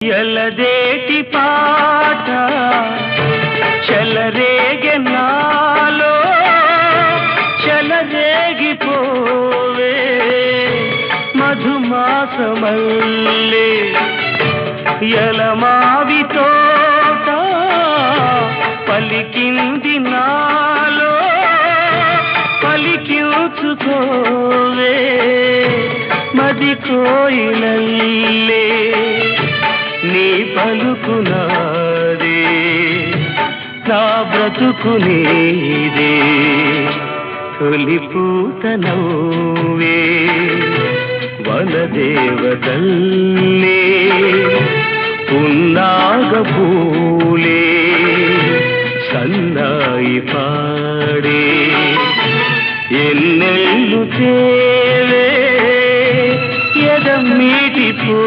ఎలదేటి పాట చెలరేగె నాలో చెలరేగిపోవే మధుమాసమల్లే ఎలమావి తోట పలికింది నాలో పలికించుకోవే మది కోయిలల్లే నీ పలుకునాదే నా బ్రతుకు నీదే తొలి పూత నవ్వే వనదేవతల్లే పున్నాగ పూలే సన్నాయి పాడే ఎన్నెల్లు తేలే ఎదమ్మీటి పో